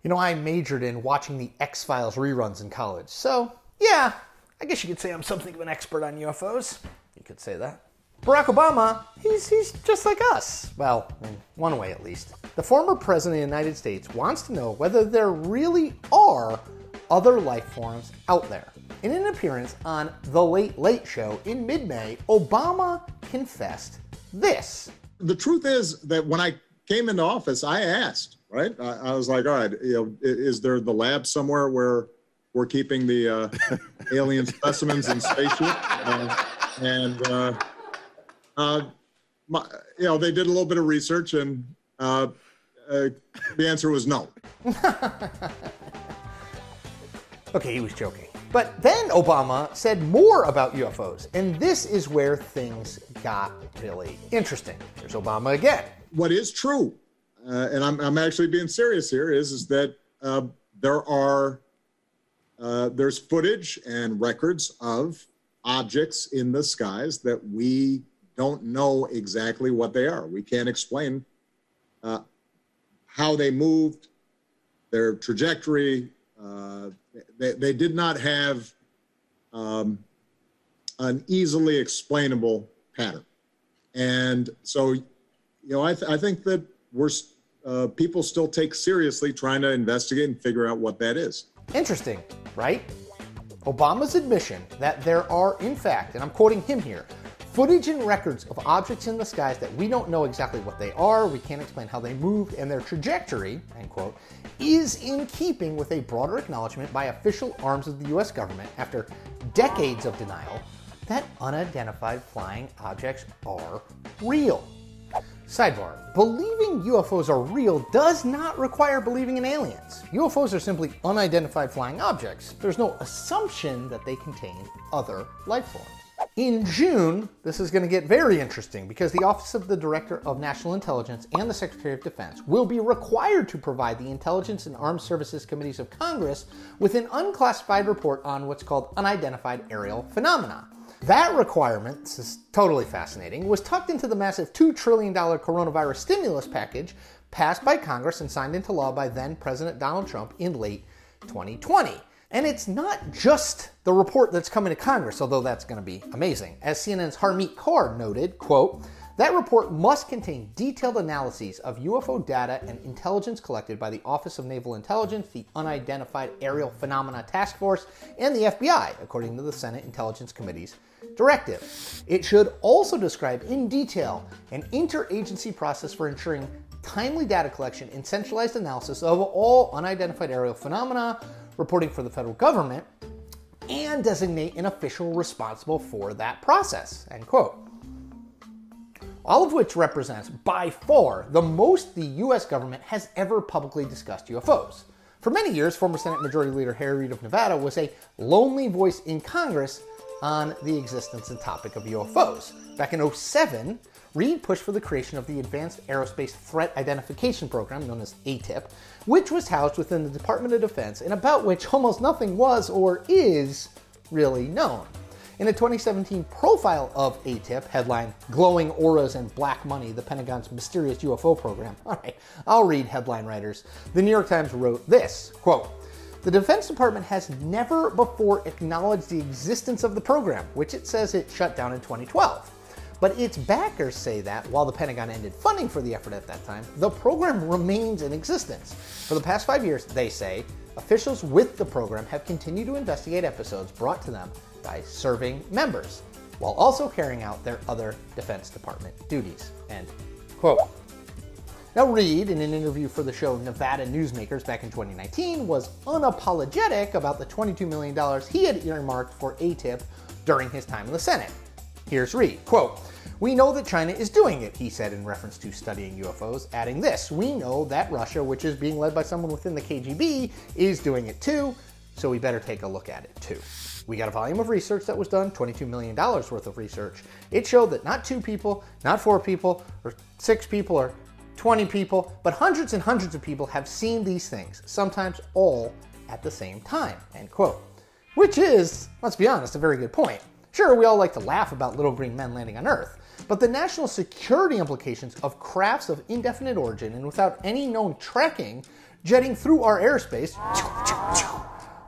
You know, I majored in watching the X-Files reruns in college, so yeah, I guess you could say I'm something of an expert on UFOs. You could say that. Barack Obama, he's just like us. Well, in one way at least. The former president of the United States wants to know whether there really are other life forms out there. In an appearance on The Late Late Show in mid-May, Obama confessed this. The truth is that when I came into office, I asked, right? I was like, all right, is there the lab somewhere where we're keeping the alien specimens in spaceship? They did a little bit of research, and the answer was no. Okay, he was joking. But then Obama said more about UFOs, and this is where things got really interesting. Here's Obama again. What is true, and I'm actually being serious here, is that there's footage and records of objects in the skies that we don't know exactly what they are. We can't explain how they moved, their trajectory. They did not have an easily explainable pattern. And so, I think that people still take seriously trying to investigate and figure out what that is. Interesting, right? Obama's admission that there are, in fact, and I'm quoting him here, footage and records of objects in the skies that we don't know exactly what they are, we can't explain how they moved, and their trajectory, end quote, is in keeping with a broader acknowledgement by official arms of the U.S. government after decades of denial that unidentified flying objects are real. Sidebar, believing UFOs are real does not require believing in aliens. UFOs are simply unidentified flying objects. There's no assumption that they contain other life forms. In June, this is going to get very interesting because the Office of the Director of National Intelligence and the Secretary of Defense will be required to provide the Intelligence and Armed Services Committees of Congress with an unclassified report on what's called unidentified aerial phenomena. That requirement, this is totally fascinating, was tucked into the massive $2 trillion coronavirus stimulus package passed by Congress and signed into law by then President Donald Trump in late 2020. And it's not just the report that's coming to Congress, although that's going to be amazing. As CNN's Harmeet Kaur noted, quote, that report must contain detailed analyses of UFO data and intelligence collected by the Office of Naval Intelligence, the Unidentified Aerial Phenomena Task Force, and the FBI, according to the Senate Intelligence Committee's directive. It should also describe in detail an interagency process for ensuring timely data collection and centralized analysis of all unidentified aerial phenomena, reporting for the federal government, and designate an official responsible for that process, end quote. All of which represents, by far, the most the U.S. government has ever publicly discussed UFOs. For many years, former Senate Majority Leader Harry Reid of Nevada was a lonely voice in Congress on the existence and topic of UFOs. Back in 2007, Reid pushed for the creation of the Advanced Aerospace Threat Identification Program, known as ATIP, which was housed within the Department of Defense and about which almost nothing was or is really known. In a 2017 profile of ATIP, headline, Glowing Auras and Black Money, the Pentagon's Mysterious UFO Program. All right, I'll read headline writers. The New York Times wrote this, quote, the Defense Department has never before acknowledged the existence of the program, which it says it shut down in 2012. But its backers say that while the Pentagon ended funding for the effort at that time, the program remains in existence. For the past 5 years, they say, officials with the program have continued to investigate episodes brought to them by serving members, while also carrying out their other Defense Department duties, end quote. Now Reid, in an interview for the show Nevada Newsmakers back in 2019, was unapologetic about the $22 million he had earmarked for ATIP during his time in the Senate. Here's Reid, quote, we know that China is doing it, he said in reference to studying UFOs, adding this, we know that Russia, which is being led by someone within the KGB, is doing it too, so we better take a look at it too. We got a volume of research that was done, $22 million worth of research. It showed that not 2 people, not 4 people, or 6 people, or 20 people, but hundreds and hundreds of people have seen these things, sometimes all at the same time, end quote. Which is, let's be honest, a very good point. Sure, we all like to laugh about little green men landing on Earth, but the national security implications of crafts of indefinite origin and without any known tracking jetting through our airspace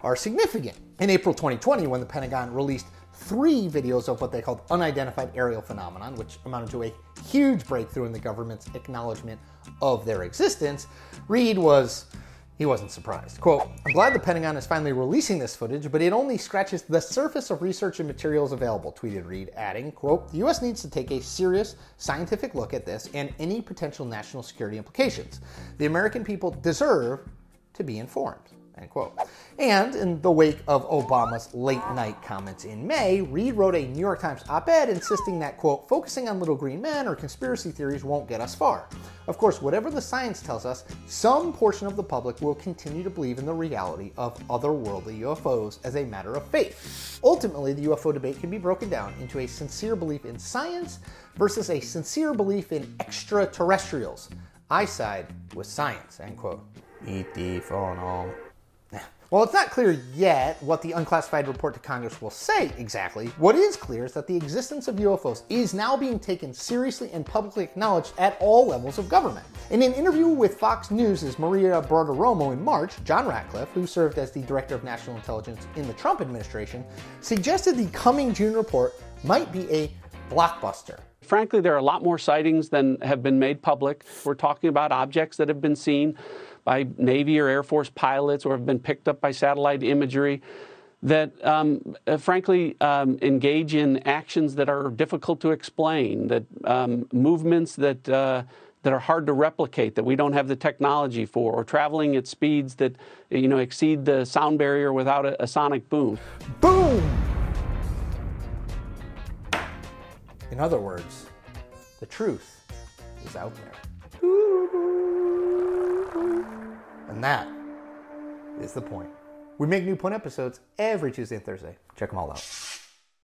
are significant. In April 2020, when the Pentagon released 3 videos of what they called unidentified aerial phenomenon, which amounted to a huge breakthrough in the government's acknowledgement of their existence, Reid wasn't surprised. Quote, "I'm glad the Pentagon is finally releasing this footage, but it only scratches the surface of research and materials available," tweeted Reid, adding, quote, "The U.S. needs to take a serious scientific look at this and any potential national security implications. The American people deserve to be informed." End quote. And in the wake of Obama's late night comments in May, Reid wrote a New York Times op-ed insisting that, quote, "focusing on little green men or conspiracy theories won't get us far. Of course, whatever the science tells us, some portion of the public will continue to believe in the reality of otherworldly UFOs as a matter of faith. Ultimately, the UFO debate can be broken down into a sincere belief in science versus a sincere belief in extraterrestrials. I side with science," end quote. Eat the phone. Well, it's not clear yet what the unclassified report to Congress will say exactly. What is clear is that the existence of UFOs is now being taken seriously and publicly acknowledged at all levels of government. In an interview with Fox News' Maria Bartiromo in March, John Ratcliffe, who served as the Director of National Intelligence in the Trump administration, suggested the coming June report might be a blockbuster. Frankly, there are a lot more sightings than have been made public. We're talking about objects that have been seen by Navy or Air Force pilots or have been picked up by satellite imagery that, frankly, engage in actions that are difficult to explain, that movements that are hard to replicate, that we don't have the technology for, or traveling at speeds that, exceed the sound barrier without a sonic boom. Boom! In other words, the truth is out there. And that is the point. We make new Point episodes every Tuesday and Thursday. Check them all out.